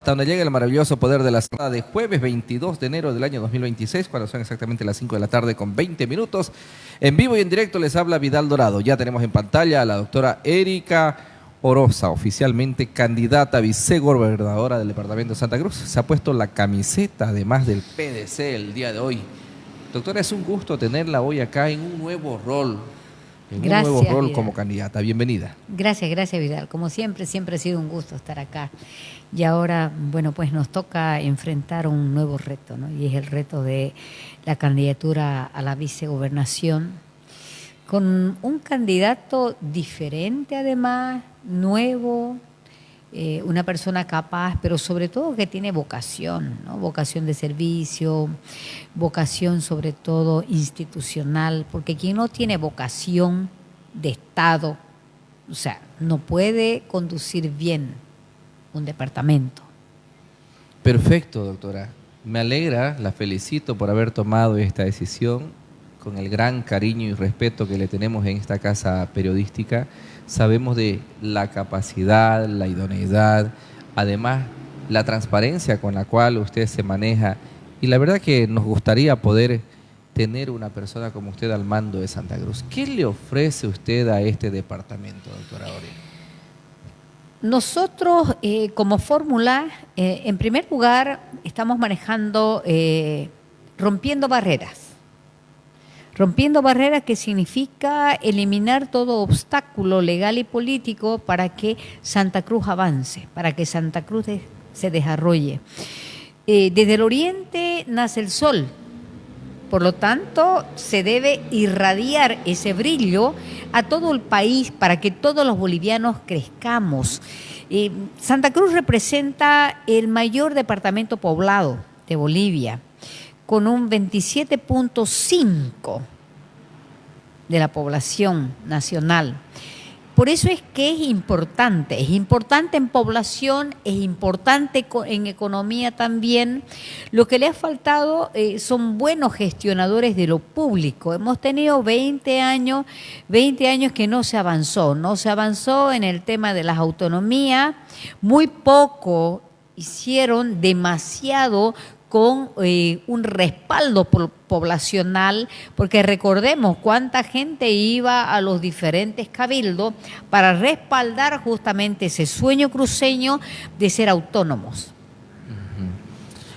Hasta donde llega el maravilloso poder de la semana de jueves 22 de enero del año 2026, cuando son exactamente las 5 de la tarde con 20 minutos. En vivo y en directo les habla Vidal Dorado. Ya tenemos en pantalla a la doctora Erika Oroza, oficialmente candidata a vicegobernadora del departamento de Santa Cruz. Se ha puesto la camiseta, además del PDC, el día de hoy. Doctora, es un gusto tenerla hoy acá en un nuevo rol. Gracias, Vidal. Como candidata. Bienvenida. Gracias, Vidal. Como siempre ha sido un gusto estar acá. Y ahora, bueno, pues nos toca enfrentar un nuevo reto, ¿no? Y es el reto de la candidatura a la vicegobernación, con un candidato diferente además, nuevo, una persona capaz, pero sobre todo que tiene vocación, ¿no? Vocación de servicio, vocación sobre todo institucional, porque quien no tiene vocación de Estado, o sea, no puede conducir bien un departamento. Perfecto, doctora. Me alegra, la felicito por haber tomado esta decisión con el gran cariño y respeto que le tenemos en esta casa periodística. Sabemos de la capacidad, la idoneidad, además la transparencia con la cual usted se maneja, y la verdad que nos gustaría poder tener una persona como usted al mando de Santa Cruz. ¿Qué le ofrece usted a este departamento, doctora Ori? Nosotros, como fórmula, en primer lugar, estamos manejando rompiendo barreras. Rompiendo barreras, que significa eliminar todo obstáculo legal y político para que Santa Cruz avance, para que Santa Cruz se desarrolle. Desde el oriente nace el sol. Por lo tanto, se debe irradiar ese brillo a todo el país para que todos los bolivianos crezcamos. Santa Cruz representa el mayor departamento poblado de Bolivia, con un 27.5% de la población nacional. Por eso es que es importante en población, es importante en economía también. Lo que le ha faltado son buenos gestionadores de lo público. Hemos tenido 20 años que no se avanzó en el tema de las autonomías, muy poco hicieron, demasiado con un respaldo poblacional, porque recordemos cuánta gente iba a los diferentes cabildos para respaldar justamente ese sueño cruceño de ser autónomos.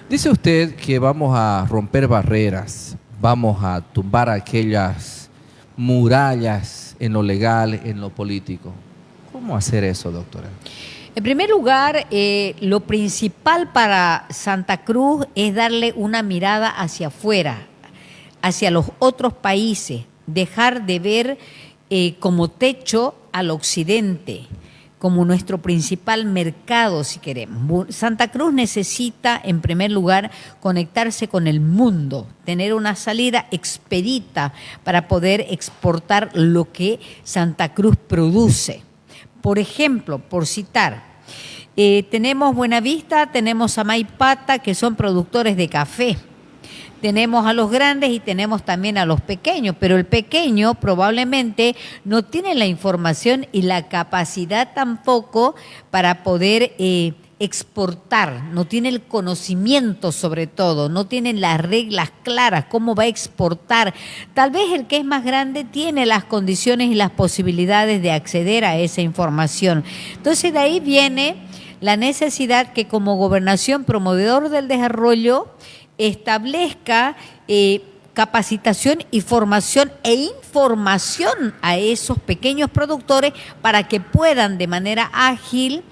Dice usted que vamos a romper barreras, vamos a tumbar aquellas murallas en lo legal, en lo político. ¿Cómo hacer eso, doctora? En primer lugar, lo principal para Santa Cruz es darle una mirada hacia afuera, hacia los otros países, dejar de ver como techo al occidente, como nuestro principal mercado, si queremos. Santa Cruz necesita, en primer lugar, conectarse con el mundo, tener una salida expedita para poder exportar lo que Santa Cruz produce. Por ejemplo, por citar, tenemos Buenavista, tenemos Amaipata, que son productores de café. Tenemos a los grandes y tenemos también a los pequeños, pero el pequeño probablemente no tiene la información y la capacidad tampoco para poder exportar, no tiene el conocimiento sobre todo, no tiene las reglas claras, cómo va a exportar. Tal vez el que es más grande tiene las condiciones y las posibilidades de acceder a esa información. Entonces de ahí viene la necesidad que como gobernación promovedor del desarrollo establezca capacitación y formación e información a esos pequeños productores para que puedan de manera ágil,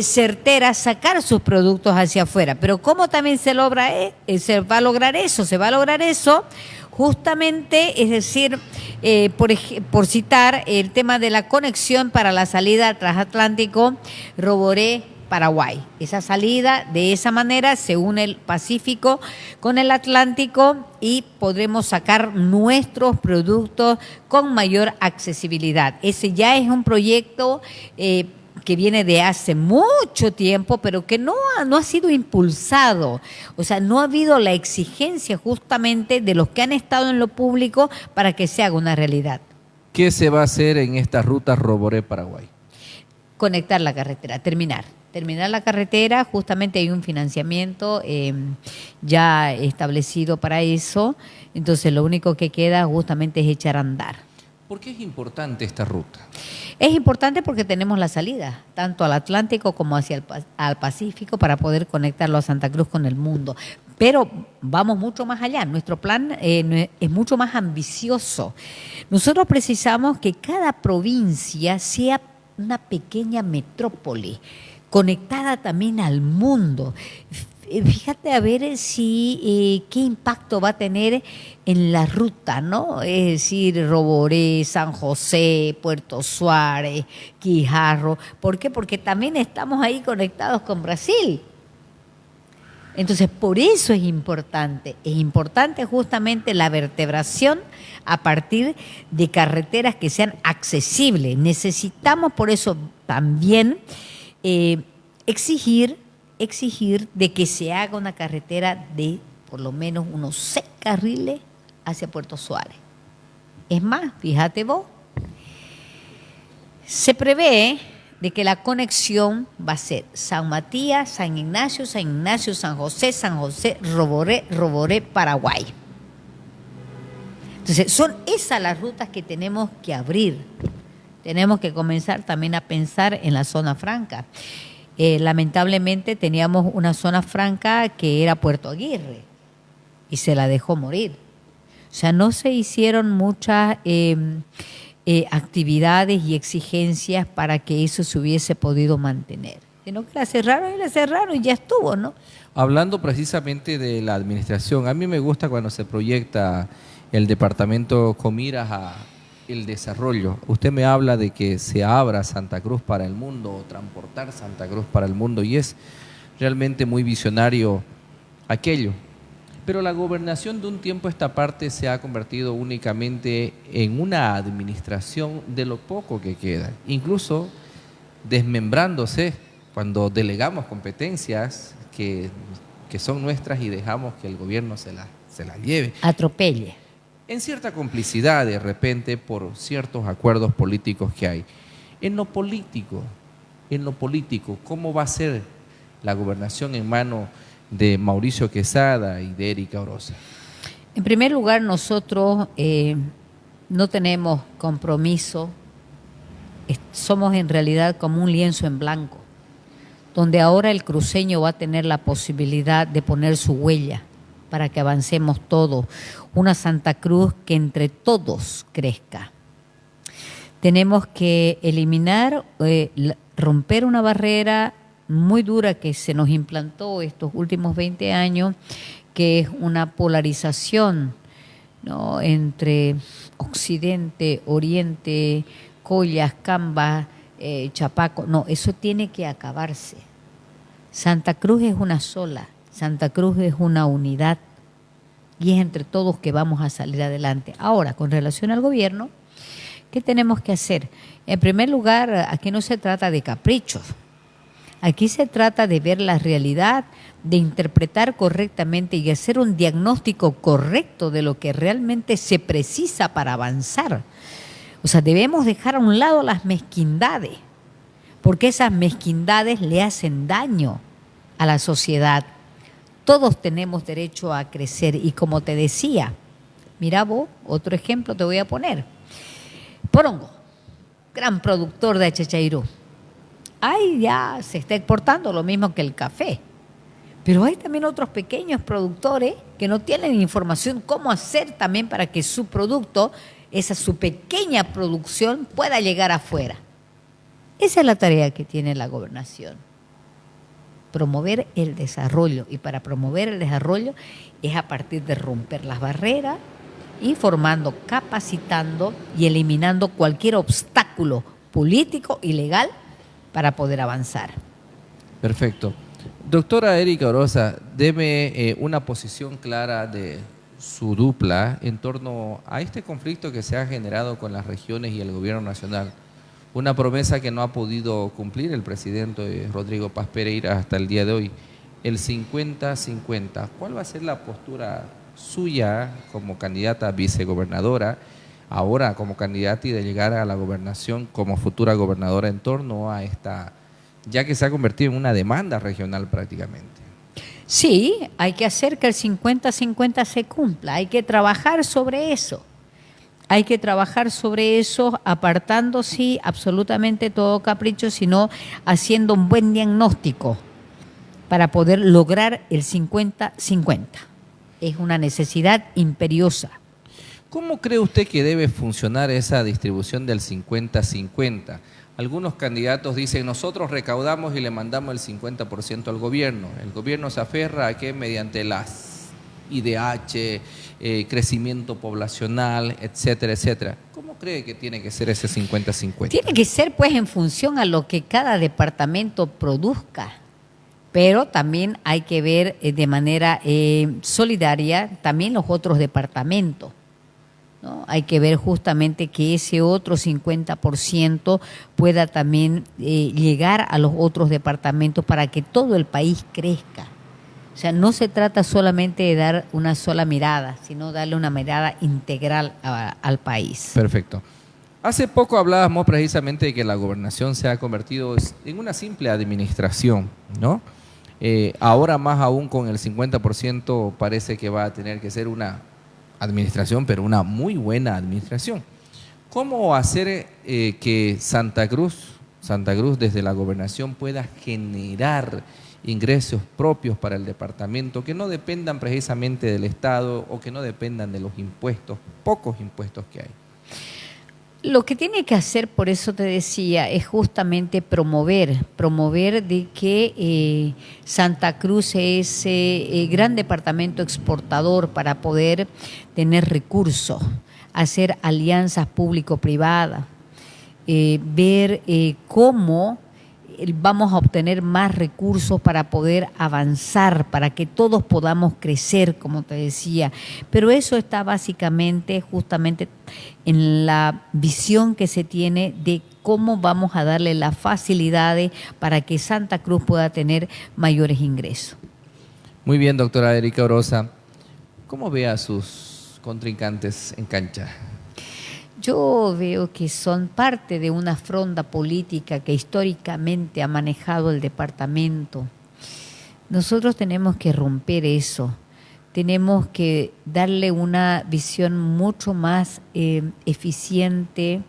certera, sacar sus productos hacia afuera. Pero ¿cómo también se va a lograr eso? Se va a lograr eso justamente, es decir, por citar el tema de la conexión para la salida transatlántico Roboré-Paraguay. Esa salida, de esa manera, se une el Pacífico con el Atlántico y podremos sacar nuestros productos con mayor accesibilidad. Ese ya es un proyecto que viene de hace mucho tiempo, pero que no ha sido impulsado. O sea, no ha habido la exigencia justamente de los que han estado en lo público para que se haga una realidad. ¿Qué se va a hacer en esta ruta Roboré-Paraguay? Conectar la carretera, terminar. terminar la carretera, justamente hay un financiamiento ya establecido para eso, entonces lo único que queda justamente es echar a andar. ¿Por qué es importante esta ruta? Es importante porque tenemos la salida, tanto al Atlántico como hacia al Pacífico, para poder conectarlo a Santa Cruz con el mundo. Pero vamos mucho más allá, nuestro plan es mucho más ambicioso. Nosotros precisamos que cada provincia sea una pequeña metrópoli, conectada también al mundo. Fíjate a ver si qué impacto va a tener en la ruta, ¿no? Es decir, Roboré, San José, Puerto Suárez, Quijarro. ¿Por qué? Porque también estamos ahí conectados con Brasil. Entonces, por eso es importante. Es importante justamente la vertebración a partir de carreteras que sean accesibles. Necesitamos por eso también exigir de que se haga una carretera de por lo menos unos 6 carriles hacia Puerto Suárez. Es más, fíjate vos, se prevé de que la conexión va a ser San Matías, San Ignacio, San José, Roboré, Paraguay. Entonces, son esas las rutas que tenemos que abrir. Tenemos que comenzar también a pensar en la zona franca. Lamentablemente teníamos una zona franca que era Puerto Aguirre y se la dejó morir. O sea, no se hicieron muchas actividades y exigencias para que eso se hubiese podido mantener, sino que la cerraron y ya estuvo, ¿no? Hablando precisamente de la administración, a mí me gusta cuando se proyecta el departamento con miras a el desarrollo. Usted me habla de que se abra Santa Cruz para el mundo o transportar Santa Cruz para el mundo y es realmente muy visionario aquello. Pero la gobernación de un tiempo a esta parte se ha convertido únicamente en una administración de lo poco que queda, incluso desmembrándose cuando delegamos competencias que son nuestras y dejamos que el gobierno se las lleve. Atropelle. En cierta complicidad de repente por ciertos acuerdos políticos que hay. En lo político, ¿cómo va a ser la gobernación en manos de Mauricio Quesada y de Erika Orosa? En primer lugar, nosotros no tenemos compromiso, somos en realidad como un lienzo en blanco, donde ahora el cruceño va a tener la posibilidad de poner su huella para que avancemos todos, una Santa Cruz que entre todos crezca. Tenemos que eliminar, romper una barrera muy dura que se nos implantó estos últimos 20 años, que es una polarización, ¿no?, entre Occidente, Oriente, Collas, Cambas, Chapaco. No, eso tiene que acabarse. Santa Cruz es una sola, Santa Cruz es una unidad y es entre todos que vamos a salir adelante. Ahora, con relación al gobierno, ¿qué tenemos que hacer? En primer lugar, aquí no se trata de caprichos. Aquí se trata de ver la realidad, de interpretar correctamente y hacer un diagnóstico correcto de lo que realmente se precisa para avanzar. O sea, debemos dejar a un lado las mezquindades, porque esas mezquindades le hacen daño a la sociedad. Todos tenemos derecho a crecer y como te decía, mira vos, otro ejemplo te voy a poner. Porongo, gran productor de Achachairú. Ahí ya se está exportando lo mismo que el café. Pero hay también otros pequeños productores que no tienen información cómo hacer también para que su producto, su pequeña producción, pueda llegar afuera. Esa es la tarea que tiene la gobernación. Promover el desarrollo. Y para promover el desarrollo es a partir de romper las barreras, informando, capacitando y eliminando cualquier obstáculo político y legal para poder avanzar. Perfecto. Doctora Erika Orosa, deme una posición clara de su dupla en torno a este conflicto que se ha generado con las regiones y el gobierno nacional. Una promesa que no ha podido cumplir el presidente Rodrigo Paz Pereira hasta el día de hoy. El 50-50. ¿Cuál va a ser la postura suya como candidata a vicegobernadora, ahora como candidata y de llegar a la gobernación como futura gobernadora en torno a esta ya que se ha convertido en una demanda regional prácticamente. Sí, hay que hacer que el 50-50 se cumpla, hay que trabajar sobre eso. Hay que trabajar sobre eso, apartando, sí, absolutamente todo capricho, sino haciendo un buen diagnóstico para poder lograr el 50-50. Es una necesidad imperiosa. ¿Cómo cree usted que debe funcionar esa distribución del 50-50? Algunos candidatos dicen, nosotros recaudamos y le mandamos el 50% al gobierno. El gobierno se aferra a que mediante las IDH, crecimiento poblacional, etcétera, etcétera. ¿Cómo cree que tiene que ser ese 50-50? Tiene que ser pues en función a lo que cada departamento produzca, pero también hay que ver de manera solidaria también los otros departamentos, ¿no? Hay que ver justamente que ese otro 50% pueda también llegar a los otros departamentos para que todo el país crezca. O sea, no se trata solamente de dar una sola mirada, sino darle una mirada integral al país. Perfecto. Hace poco hablábamos precisamente de que la gobernación se ha convertido en una simple administración, ¿no? Ahora más aún con el 50% parece que va a tener que ser una administración, pero una muy buena administración. ¿Cómo hacer que Santa Cruz desde la gobernación pueda generar ingresos propios para el departamento que no dependan precisamente del Estado o que no dependan de los impuestos, pocos impuestos que hay? Lo que tiene que hacer, por eso te decía, es justamente promover de que Santa Cruz es gran departamento exportador para poder tener recursos, hacer alianzas público-privadas, ver cómo vamos a obtener más recursos para poder avanzar, para que todos podamos crecer, como te decía. Pero eso está básicamente, justamente, en la visión que se tiene de cómo vamos a darle las facilidades para que Santa Cruz pueda tener mayores ingresos. Muy bien, doctora Erika Oroza. ¿Cómo ve a sus contrincantes en cancha? Yo veo que son parte de una fronda política que históricamente ha manejado el departamento. Nosotros tenemos que romper eso, tenemos que darle una visión mucho más eficiente,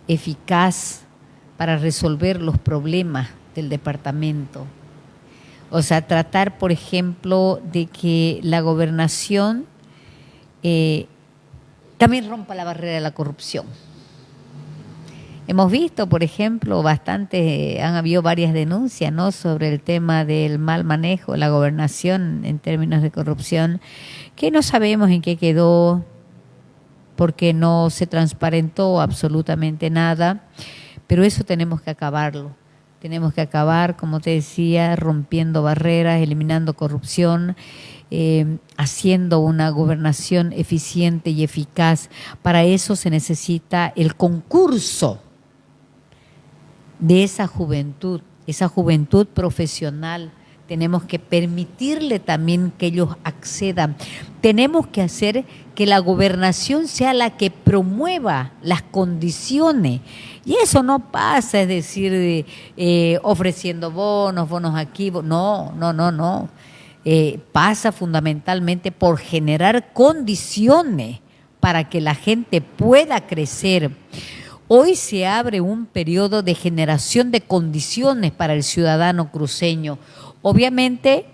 eficaz para resolver los problemas del departamento. O sea, tratar, por ejemplo, de que la gobernación también rompa la barrera de la corrupción. Hemos visto, por ejemplo, han habido varias denuncias, ¿no?, sobre el tema del mal manejo de la gobernación en términos de corrupción, que no sabemos en qué quedó, porque no se transparentó absolutamente nada, pero eso tenemos que acabarlo. Tenemos que acabar, como te decía, rompiendo barreras, eliminando corrupción, haciendo una gobernación eficiente y eficaz. Para eso se necesita el concurso de esa juventud profesional. Tenemos que permitirle también que ellos accedan. Tenemos que hacer que la gobernación sea la que promueva las condiciones. Y eso no pasa, es decir, ofreciendo bonos aquí. No. Pasa fundamentalmente por generar condiciones para que la gente pueda crecer. Hoy se abre un periodo de generación de condiciones para el ciudadano cruceño, obviamente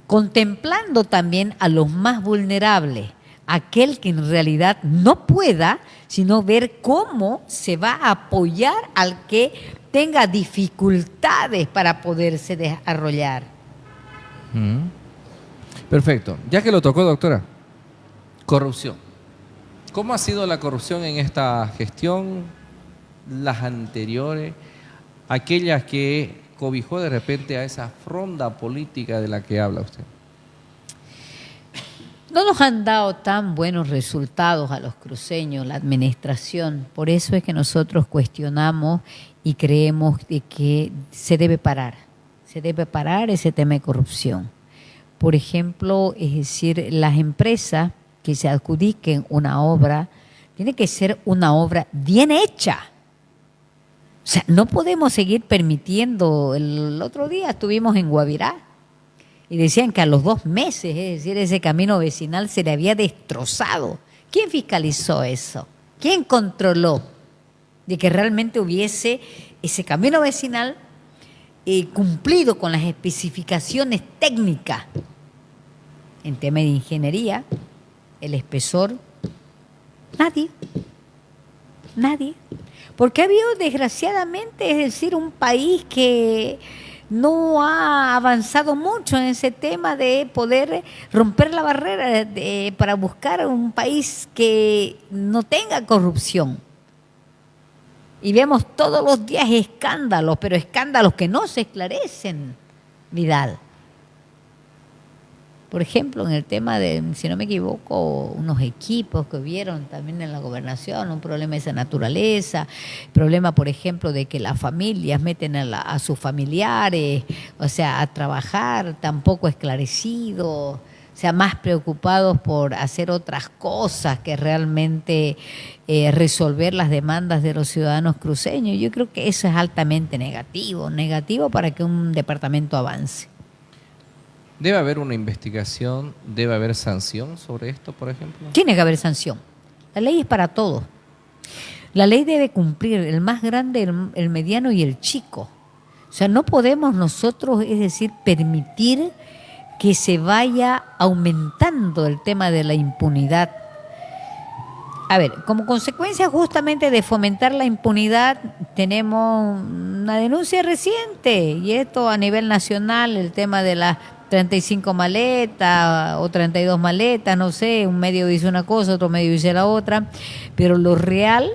contemplando también a los más vulnerables, aquel que en realidad no pueda, sino ver cómo se va a apoyar al que tenga dificultades para poderse desarrollar. Perfecto. Ya que lo tocó, doctora, corrupción. ¿Cómo ha sido la corrupción en esta gestión, las anteriores, aquellas que cobijó de repente a esa fronda política de la que habla usted? No nos han dado tan buenos resultados a los cruceños, la administración. Por eso es que nosotros cuestionamos y creemos de que se debe parar ese tema de corrupción. Por ejemplo, es decir, las empresas que se adjudiquen una obra, tiene que ser una obra bien hecha. O sea, no podemos seguir permitiendo. El otro día estuvimos en Guavirá y decían que a los 2 meses, es decir, ese camino vecinal se le había destrozado. ¿Quién fiscalizó eso? ¿Quién controló de que realmente hubiese ese camino vecinal cumplido con las especificaciones técnicas en tema de ingeniería, el espesor? Nadie. Nadie. Porque ha habido, desgraciadamente, es decir, un país que no ha avanzado mucho en ese tema de poder romper la barrera para buscar un país que no tenga corrupción. Y vemos todos los días escándalos, pero escándalos que no se esclarecen, Vidal. Por ejemplo, en el tema de, si no me equivoco, unos equipos que hubieron también en la gobernación, un problema de esa naturaleza, problema, por ejemplo, de que las familias meten a sus familiares, o sea, a trabajar, tampoco esclarecido, o sea, más preocupados por hacer otras cosas que realmente resolver las demandas de los ciudadanos cruceños. Yo creo que eso es altamente negativo para que un departamento avance. ¿Debe haber una investigación, debe haber sanción sobre esto, por ejemplo? Tiene que haber sanción. La ley es para todos. La ley debe cumplir el más grande, el mediano y el chico. O sea, no podemos nosotros, es decir, permitir que se vaya aumentando el tema de la impunidad. A ver, como consecuencia justamente de fomentar la impunidad, tenemos una denuncia reciente, y esto a nivel nacional, el tema de las 35 maletas o 32 maletas, no sé, un medio dice una cosa, otro medio dice la otra, pero lo real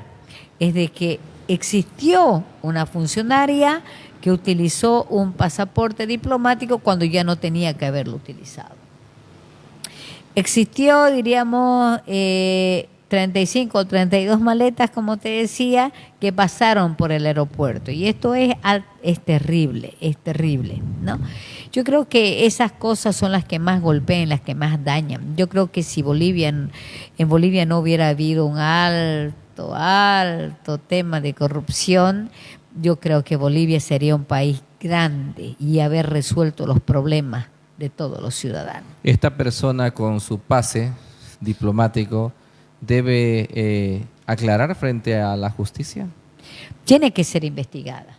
es de que existió una funcionaria que utilizó un pasaporte diplomático cuando ya no tenía que haberlo utilizado. Existió, diríamos, 35 o 32 maletas, como te decía, que pasaron por el aeropuerto. Y esto es terrible, ¿no? Yo creo que esas cosas son las que más golpean, las que más dañan. Yo creo que si en Bolivia no hubiera habido un alto tema de corrupción, yo creo que Bolivia sería un país grande y haber resuelto los problemas de todos los ciudadanos. Esta persona con su pase diplomático debe aclarar frente a la justicia. Tiene que ser investigada.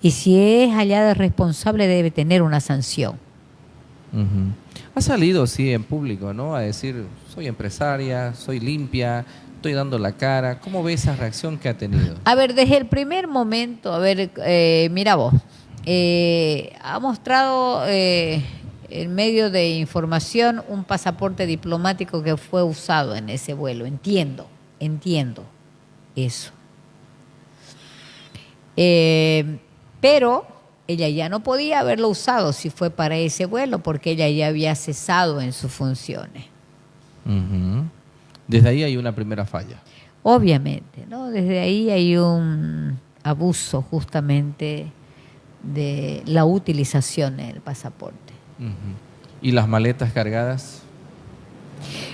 Y si es hallada responsable, debe tener una sanción. Uh-huh. Ha salido, sí, en público, ¿no? A decir, soy empresaria, soy limpia, estoy dando la cara. ¿Cómo ve esa reacción que ha tenido? A ver, desde el primer momento, mira vos, ha mostrado en medio de información un pasaporte diplomático que fue usado en ese vuelo. Entiendo eso. Pero ella ya no podía haberlo usado si fue para ese vuelo, porque ella ya había cesado en sus funciones. Uh-huh. Desde ahí hay una primera falla. Obviamente, ¿no? Desde ahí hay un abuso justamente de la utilización del pasaporte. Uh-huh. ¿Y las maletas cargadas?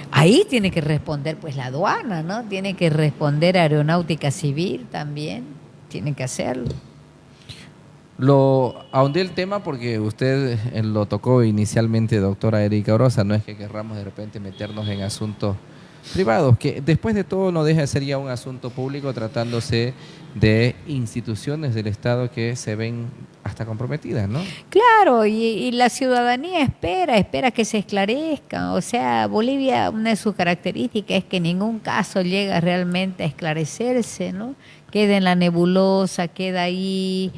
Ahí tiene que responder pues la aduana, ¿no? Tiene que responder Aeronáutica Civil también, tiene que hacerlo. Lo ahondé el tema porque usted lo tocó inicialmente, doctora Erika Orosa. No es que querramos de repente meternos en asuntos privados, que después de todo no deja de ser ya un asunto público, tratándose de instituciones del Estado que se ven hasta comprometidas, ¿no? Claro, y la ciudadanía espera que se esclarezca. O sea, Bolivia, una de sus características es que en ningún caso llega realmente a esclarecerse, ¿no? Queda en la nebulosa, queda ahí.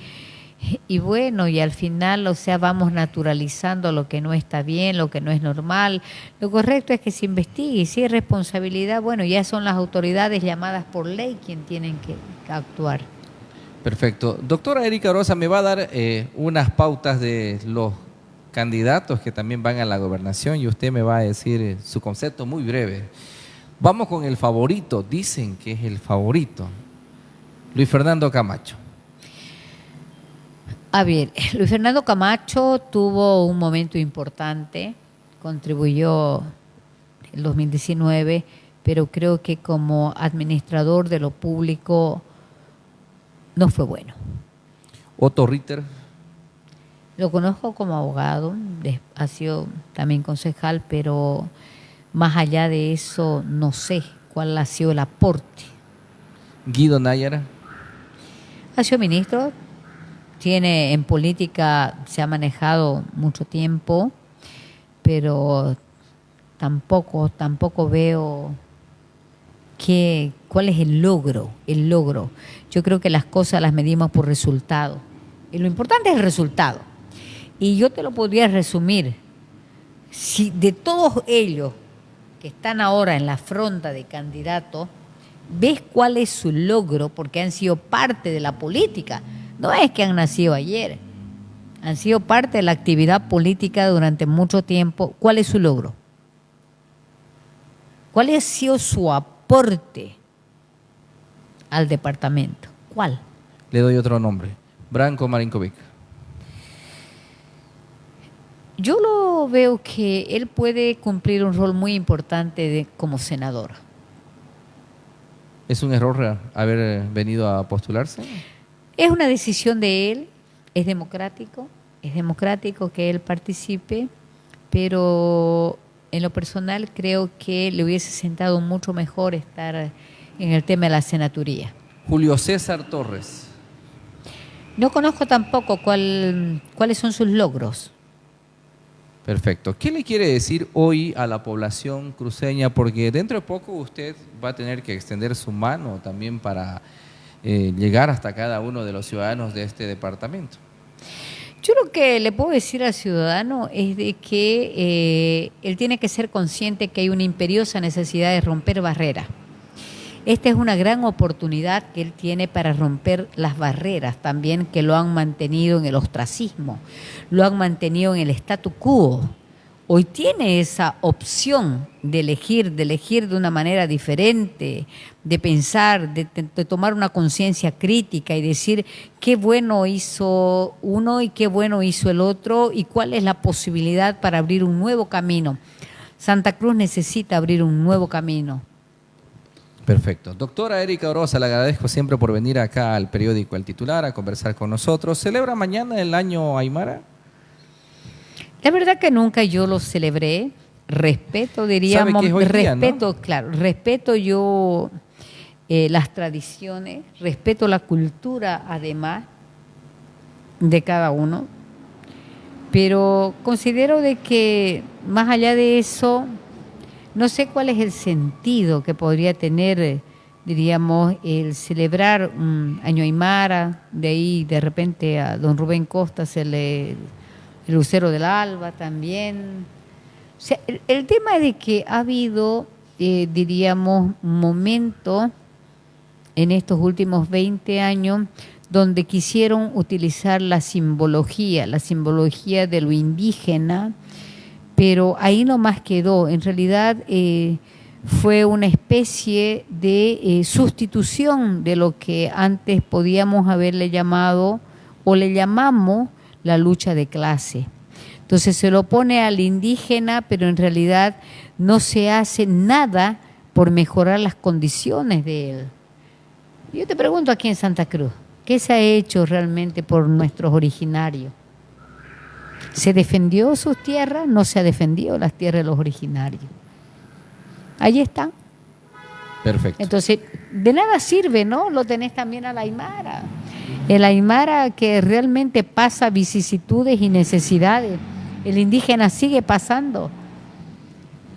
Y bueno, y al final, o sea, vamos naturalizando lo que no está bien, lo que no es normal. Lo correcto es que se investigue, y si es responsabilidad, bueno, ya son las autoridades llamadas por ley quienes tienen que actuar. Perfecto. Doctora Erika Orosa, me va a dar unas pautas de los candidatos que también van a la gobernación y usted me va a decir su concepto muy breve. Vamos con el favorito, dicen que es el favorito, Luis Fernando Camacho. A ver, Luis Fernando Camacho tuvo un momento importante, contribuyó en 2019, pero creo que como administrador de lo público no fue bueno. Otto Ritter. Lo conozco como abogado, ha sido también concejal, pero más allá de eso no sé cuál ha sido el aporte. Guido Nájera. Ha sido ministro, tiene en política, se ha manejado mucho tiempo, pero tampoco veo cuál es el logro. Yo creo que las cosas las medimos por resultado. Y lo importante es el resultado. Y yo te lo podría resumir. Si de todos ellos que están ahora en la fronda de candidatos, ves cuál es su logro, porque han sido parte de la política. No es que han nacido ayer, han sido parte de la actividad política durante mucho tiempo. ¿Cuál es su logro? ¿Cuál ha sido su aporte al departamento? ¿Cuál? Le doy otro nombre. Branko Marinkovic. Yo lo veo que él puede cumplir un rol muy importante como senador. ¿Es un error haber venido a postularse? Es una decisión de él, es democrático que él participe, pero en lo personal creo que le hubiese sentado mucho mejor estar en el tema de la senaturía. Julio César Torres. No conozco tampoco cuáles son sus logros. Perfecto. ¿Qué le quiere decir hoy a la población cruceña? Porque dentro de poco usted va a tener que extender su mano también para llegar hasta cada uno de los ciudadanos de este departamento. Yo lo que le puedo decir al ciudadano es de que él tiene que ser consciente que hay una imperiosa necesidad de romper barreras. Esta es una gran oportunidad que él tiene para romper las barreras también que lo han mantenido en el ostracismo, lo han mantenido en el statu quo. Hoy tiene esa opción de elegir de una manera diferente, de pensar, de tomar una conciencia crítica y decir qué bueno hizo uno y qué bueno hizo el otro y cuál es la posibilidad para abrir un nuevo camino. Santa Cruz necesita abrir un nuevo camino. Perfecto. Doctora Erika Orosa, le agradezco siempre por venir acá al periódico El Titular a conversar con nosotros. ¿Celebra mañana el año Aymara? La verdad que nunca yo lo celebré. Respeto, diríamos. ¿Sabe que es hoy día, respeto, no? Claro, respeto yo las tradiciones, respeto la cultura además de cada uno. Pero considero de que más allá de eso, no sé cuál es el sentido que podría tener, diríamos, el celebrar un año Aymara, de ahí de repente a don Rubén Costa el Lucero del Alba también. O sea, el tema de que ha habido, diríamos, momentos en estos últimos 20 años donde quisieron utilizar la simbología de lo indígena, pero ahí nomás quedó. En realidad fue una especie de sustitución de lo que antes podíamos haberle llamado o le llamamos la lucha de clase. Entonces se lo pone al indígena, pero en realidad no se hace nada por mejorar las condiciones de él. Yo te pregunto aquí en Santa Cruz, ¿qué se ha hecho realmente por nuestros originarios? ¿Se defendió sus tierras? No se ha defendido las tierras de los originarios. Ahí están. Perfecto. Entonces, de nada sirve, ¿no? Lo tenés también al Aymara. El Aymara que realmente pasa vicisitudes y necesidades. El indígena sigue pasando.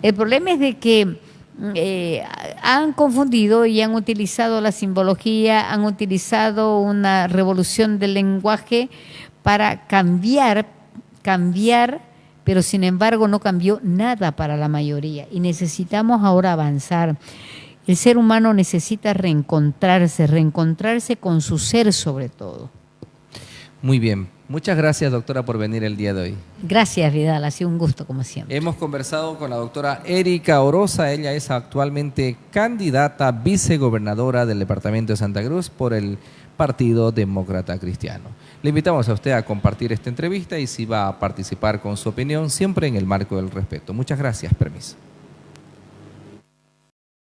El problema es de que han confundido y han utilizado la simbología, han utilizado una revolución del lenguaje para cambiar, pero sin embargo no cambió nada para la mayoría y necesitamos ahora avanzar. El ser humano necesita reencontrarse con su ser sobre todo. Muy bien. Muchas gracias, doctora, por venir el día de hoy. Gracias, Vidal. Ha sido un gusto, como siempre. Hemos conversado con la doctora Erika Orosa. Ella es actualmente candidata vicegobernadora del departamento de Santa Cruz por el Partido Demócrata Cristiano. Le invitamos a usted a compartir esta entrevista y si va a participar con su opinión, siempre en el marco del respeto. Muchas gracias. Permiso.